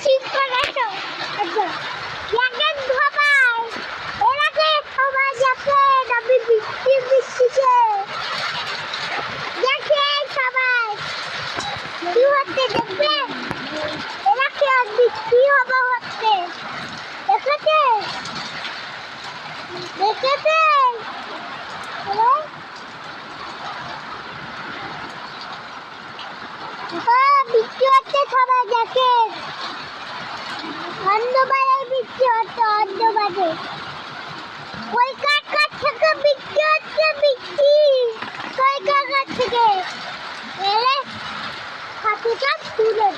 ঠিক করে আসো। আচ্ছা দেখেন সবাই এরাকে সবাই দেখে আমি বৃষ্টিতে দেখে সবাই কি হচ্ছে দেখবেন এরাকে বৃষ্টি হবা হচ্ছে দেখেছে দেখেছে বৃষ্টি হচ্ছে সবাই দেখে অন্ধবারে বৃষ্টি হচ্ছে অন্ধবারে ওই কাকার থেকে বৃষ্টি হচ্ছে বৃষ্টি ওই কাকার থেকে এলে হাতিটা তুলে